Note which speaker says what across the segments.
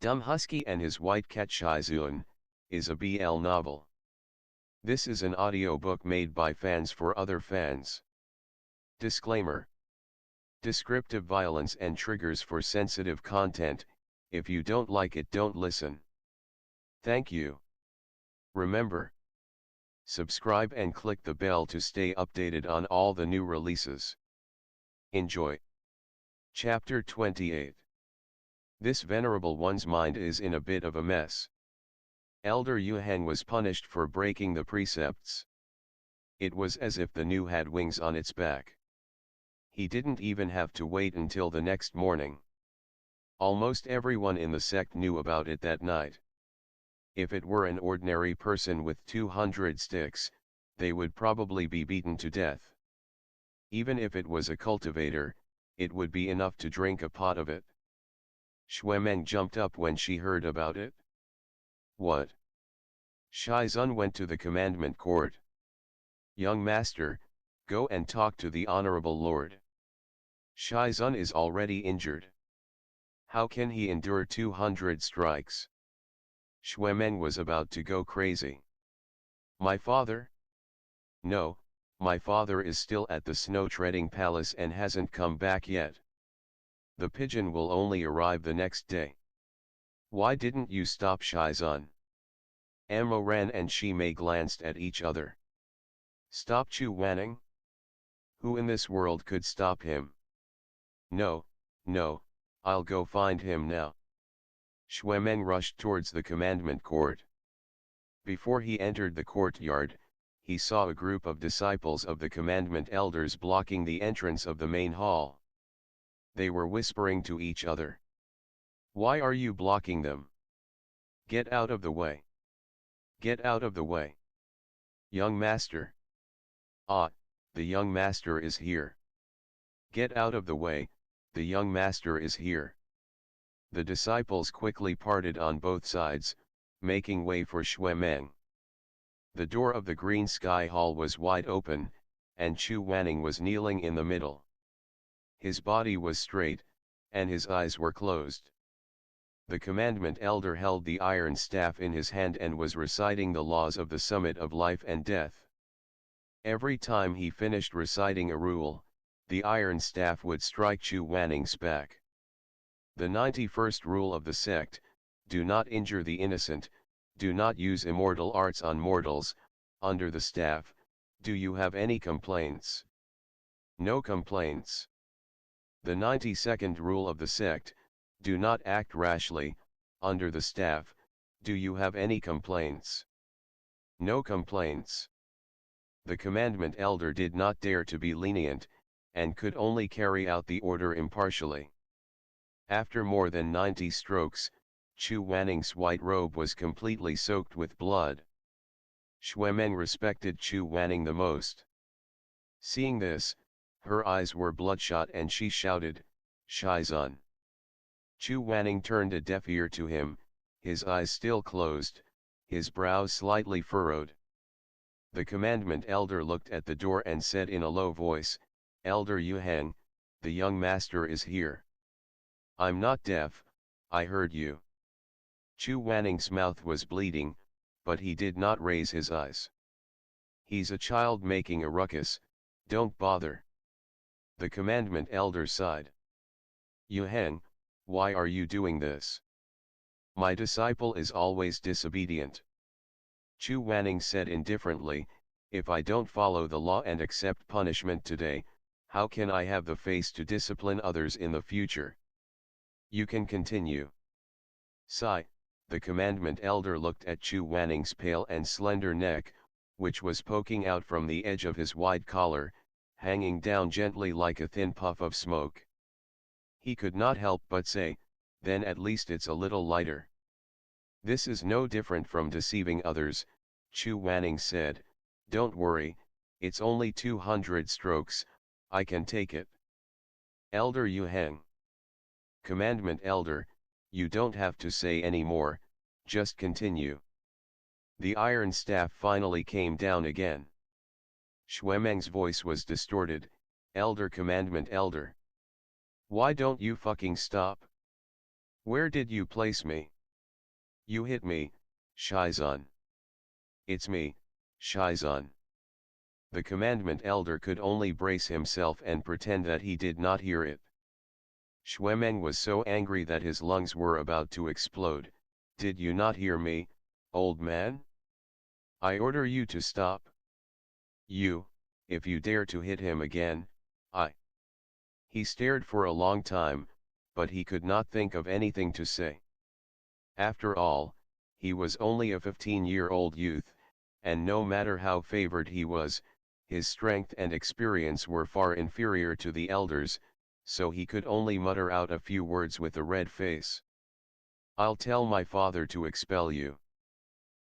Speaker 1: Dumb Husky and His White Cat Shizun is a BL novel. This is an audiobook made by fans for other fans. Disclaimer. Descriptive violence and triggers for sensitive content. If you don't like it, don't listen. Thank you. Remember, subscribe and click the bell to stay updated on all the new releases. Enjoy. Chapter 28. This venerable one's mind is in a bit of a mess. Elder Yuheng was punished for breaking the precepts. It was as if the new had wings on its back. He didn't even have to wait until the next morning. Almost everyone in the sect knew about it that night. If it were an ordinary person with 200 sticks, they would probably be beaten to death. Even if it was a cultivator, it would be enough to drink a pot of it. Xuemeng jumped up when she heard about it. What? Shizun went to the commandment court. Young master, go and talk to the honorable lord. Shizun is already injured. How can he endure 200 strikes? Xuemeng was about to go crazy. My father? No, my father is still at the snow-treading palace and hasn't come back yet. The pigeon will only arrive the next day. Why didn't you stop Shizun? Amoran and Shimei glanced at each other. Stop Chu Wanning? Who in this world could stop him? No, I'll go find him now. Xuemeng rushed towards the commandment court. Before he entered the courtyard, he saw a group of disciples of the commandment elders blocking the entrance of the main hall. They were whispering to each other. Why are you blocking them? Get out of the way. Get out of the way. Young master. Ah, the young master is here. Get out of the way, the young master is here. The disciples quickly parted on both sides, making way for Xuemeng. The door of the Green Sky Hall was wide open, and Chu Wanning was kneeling in the middle. His body was straight, and his eyes were closed. The commandment elder held the iron staff in his hand and was reciting the laws of the summit of life and death. Every time he finished reciting a rule, the iron staff would strike Chu Wanning's back. The 91st rule of the sect: do not injure the innocent, do not use immortal arts on mortals. Under the staff, do you have any complaints? No complaints. The 92nd rule of the sect: do not act rashly. Under the staff, do you have any complaints? No complaints. The commandment elder did not dare to be lenient, and could only carry out the order impartially. After more than 90 strokes, Chu Wanning's white robe was completely soaked with blood. Xuemeng respected Chu Wanning the most. Seeing this, her eyes were bloodshot and she shouted, Shizun. Chu Wanning turned a deaf ear to him, his eyes still closed, his brows slightly furrowed. The commandment elder looked at the door and said in a low voice, Elder Yuheng, the young master is here. I'm not deaf, I heard you. Chu Wanning's mouth was bleeding, but he did not raise his eyes. He's a child making a ruckus, don't bother. The commandment elder sighed. Yuheng, why are you doing this? My disciple is always disobedient. Chu Wanning said indifferently, if I don't follow the law and accept punishment today, how can I have the face to discipline others in the future? You can continue. Sigh, the commandment elder looked at Chu Wanning's pale and slender neck, which was poking out from the edge of his wide collar, hanging down gently like a thin puff of smoke. He could not help but say, then at least it's a little lighter. This is no different from deceiving others, Chu Wanning said, don't worry, it's only 200 strokes, I can take it. Elder Yuheng. Commandment elder, you don't have to say any more, just continue. The iron staff finally came down again. Xuemeng's voice was distorted, Elder commandment elder. Why don't you fucking stop? Where did you place me? You hit me, Shizun. It's me, Shizun. The commandment elder could only brace himself and pretend that he did not hear it. Xuemeng was so angry that his lungs were about to explode. Did you not hear me, old man? I order you to stop. You, if you dare to hit him again, I. He stared for a long time, but he could not think of anything to say. After all, he was only a 15-year-old youth, and no matter how favored he was, his strength and experience were far inferior to the elders, so he could only mutter out a few words with a red face. I'll tell my father to expel you.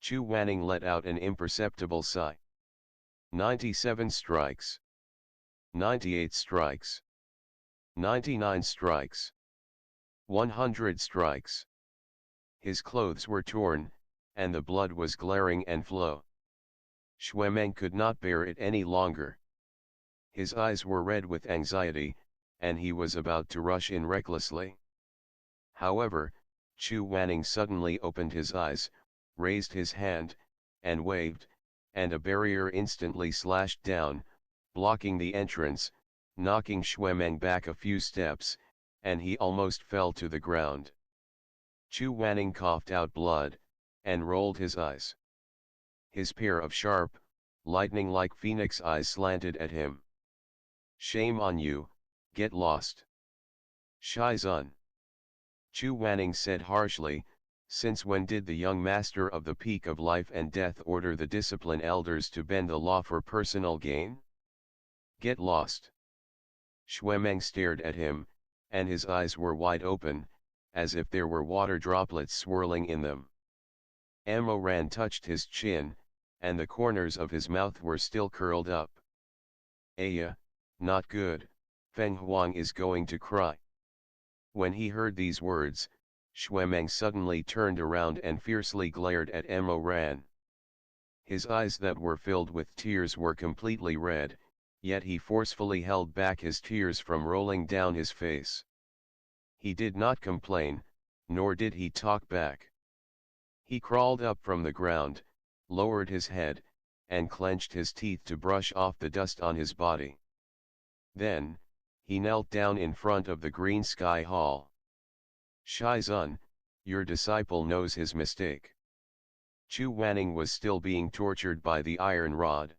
Speaker 1: Chu Wanning let out an imperceptible sigh. 97 strikes. 98 strikes. 99 strikes. 100 strikes. His clothes were torn, and the blood was glaring and flow. Xuemeng could not bear it any longer. His eyes were red with anxiety, and he was about to rush in recklessly. However, Chu Wanning suddenly opened his eyes, raised his hand, and waved, and a barrier instantly slashed down, blocking the entrance, knocking Xuemeng back a few steps, and he almost fell to the ground. Chu Wanning coughed out blood, and rolled his eyes. His pair of sharp, lightning-like phoenix eyes slanted at him. Shame on you, get lost. Shizun. Chu Wanning said harshly, since when did the young master of the peak of life and death order the discipline elders to bend the law for personal gain? Get lost. Xuemeng stared at him, and his eyes were wide open, as if there were water droplets swirling in them. Ran touched his chin, and the corners of his mouth were still curled up. Aya, not good, Feng Huang is going to cry. When he heard these words, Xuemeng suddenly turned around and fiercely glared at Ran. His eyes that were filled with tears were completely red, yet he forcefully held back his tears from rolling down his face. He did not complain, nor did he talk back. He crawled up from the ground, lowered his head, and clenched his teeth to brush off the dust on his body. Then, he knelt down in front of the green sky hall. Shizun, your disciple knows his mistake. Chu Wanning was still being tortured by the iron rod.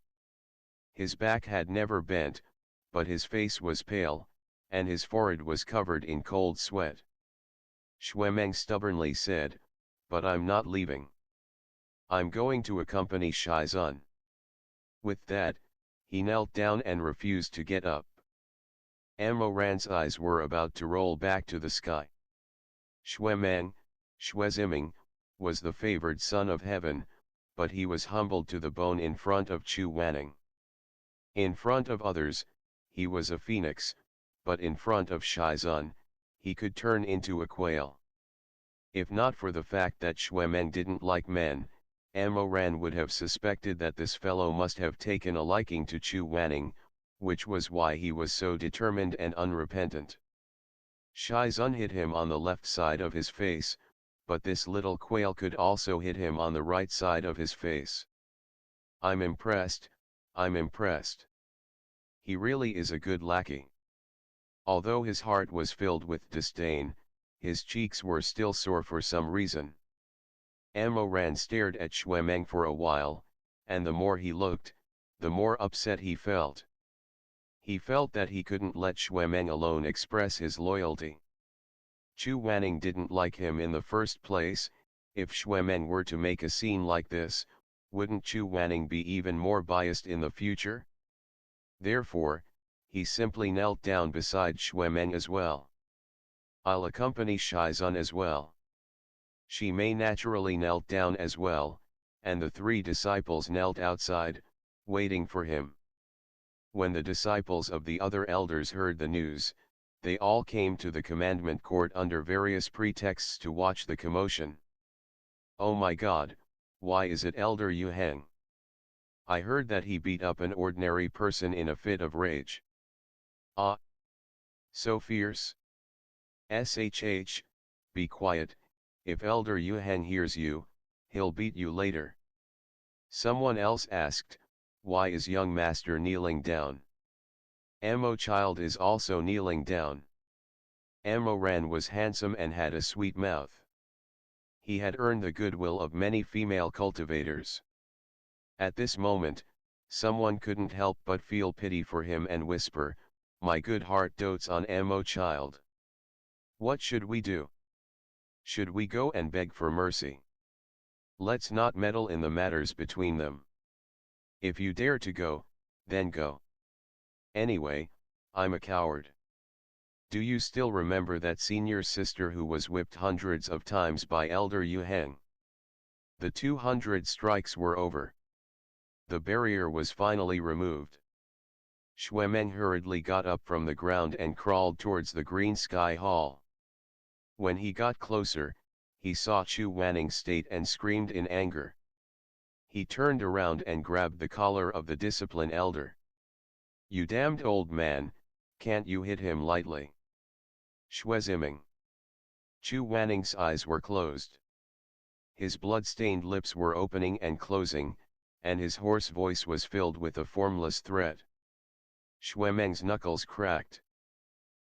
Speaker 1: His back had never bent, but his face was pale, and his forehead was covered in cold sweat. Xuemeng stubbornly said, but I'm not leaving. I'm going to accompany Shizun. With that, he knelt down and refused to get up. Ran's eyes were about to roll back to the sky. Xuemeng, Xueziming, was the favored son of heaven, but he was humbled to the bone in front of Chu Wanning. In front of others, he was a phoenix, but in front of Shizun, he could turn into a quail. If not for the fact that Xuemeng didn't like men, Ran would have suspected that this fellow must have taken a liking to Chu Wanning, which was why he was so determined and unrepentant. Shizun hit him on the left side of his face, but this little quail could also hit him on the right side of his face. I'm impressed, I'm impressed. He really is a good lackey. Although his heart was filled with disdain, his cheeks were still sore for some reason. Ran stared at Xuemeng for a while, and the more he looked, the more upset he felt. He felt that he couldn't let Xuemeng alone express his loyalty. Chu Wanning didn't like him in the first place. If Xuemeng were to make a scene like this, wouldn't Chu Wanning be even more biased in the future? Therefore, he simply knelt down beside Xuemeng as well. I'll accompany Shizun as well. She may naturally knelt down as well, and the three disciples knelt outside, waiting for him. When the disciples of the other elders heard the news, they all came to the commandment court under various pretexts to watch the commotion. Oh my God, why is it Elder Yu Heng? I heard that he beat up an ordinary person in a fit of rage. Ah! So fierce. SHH, be quiet, if Elder Yuheng hears you, he'll beat you later. Someone else asked, why is young master kneeling down? Amo child is also kneeling down. Amo Ran was handsome and had a sweet mouth. He had earned the goodwill of many female cultivators. At this moment, someone couldn't help but feel pity for him and whisper, my good heart dotes on Amo child. What should we do? Should we go and beg for mercy? Let's not meddle in the matters between them. If you dare to go, then go. Anyway, I'm a coward. Do you still remember that senior sister who was whipped hundreds of times by Elder Yuheng? The 200 strikes were over. The barrier was finally removed. Xuemeng hurriedly got up from the ground and crawled towards the green sky hall. When he got closer, he saw Chu Wanning state and screamed in anger. He turned around and grabbed the collar of the discipline elder. You damned old man, can't you hit him lightly? Xueziming. Chu Wanning's eyes were closed. His blood-stained lips were opening and closing, and his hoarse voice was filled with a formless threat. Xuemeng's knuckles cracked.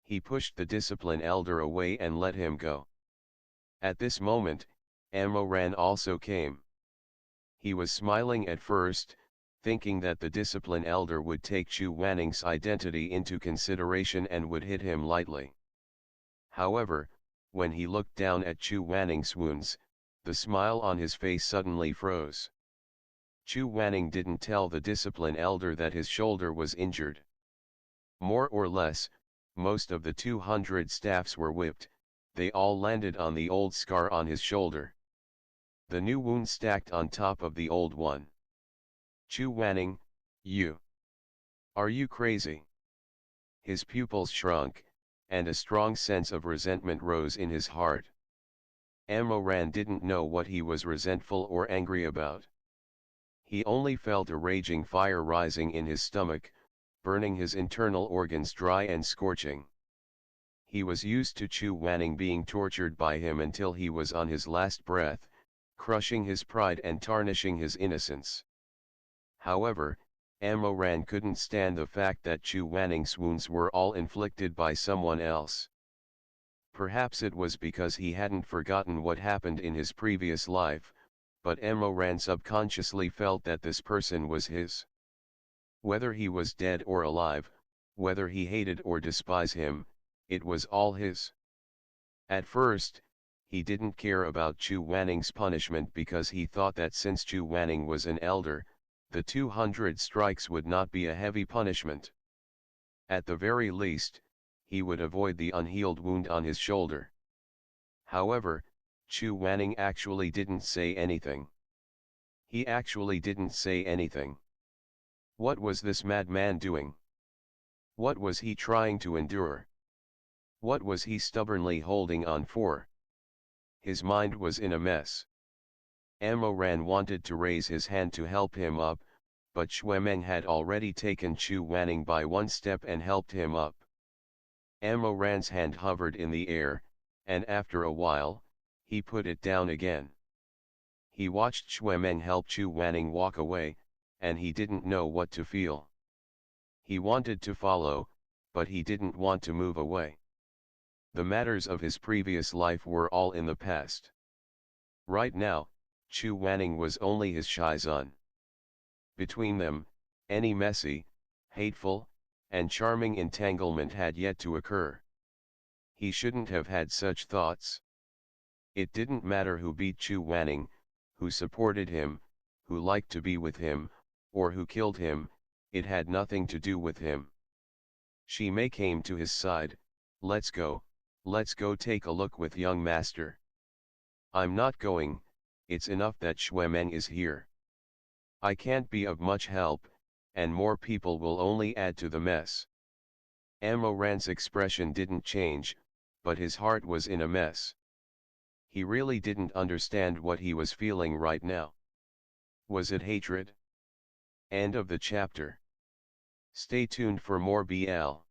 Speaker 1: He pushed the discipline elder away and let him go. At this moment, Amo Ran also came. He was smiling at first, thinking that the discipline elder would take Chu Wanning's identity into consideration and would hit him lightly. However, when he looked down at Chu Wanning's wounds, the smile on his face suddenly froze. Chu Wanning didn't tell the discipline elder that his shoulder was injured. More or less, most of the 200 staffs were whipped, they all landed on the old scar on his shoulder. The new wound stacked on top of the old one. Chu Wanning, you. Are you crazy? His pupils shrunk, and a strong sense of resentment rose in his heart. Amo Ran didn't know what he was resentful or angry about. He only felt a raging fire rising in his stomach, burning his internal organs dry and scorching. He was used to Chu Wanning being tortured by him until he was on his last breath, crushing his pride and tarnishing his innocence. However, Amo Ran couldn't stand the fact that Chu Wanning's wounds were all inflicted by someone else. Perhaps it was because he hadn't forgotten what happened in his previous life, but Amo Ran subconsciously felt that this person was his. Whether he was dead or alive, whether he hated or despised him, it was all his. At first, he didn't care about Chu Wanning's punishment because he thought that since Chu Wanning was an elder, the 200 strikes would not be a heavy punishment. At the very least, he would avoid the unhealed wound on his shoulder. However, Chu Wanning actually didn't say anything. He actually didn't say anything. What was this madman doing? What was he trying to endure? What was he stubbornly holding on for? His mind was in a mess. Amo Ran wanted to raise his hand to help him up, but Xuemeng had already taken Chu Wanning by one step and helped him up. Amo Ran's hand hovered in the air, and after a while, he put it down again. He watched Xuemeng help Chu Wanning walk away, and he didn't know what to feel. He wanted to follow, but he didn't want to move away. The matters of his previous life were all in the past. Right now, Chu Wanning was only his shixiong. Between them, any messy, hateful, and charming entanglement had yet to occur. He shouldn't have had such thoughts. It didn't matter who beat Chu Wanning, who supported him, who liked to be with him, or who killed him, it had nothing to do with him. Shi Mei came to his side. Let's go take a look with young master. I'm not going, it's enough that Xuemeng is here. I can't be of much help, and more people will only add to the mess. Amo Ran's expression didn't change, but his heart was in a mess. He really didn't understand what he was feeling right now. Was it hatred? End of the chapter. Stay tuned for more BL.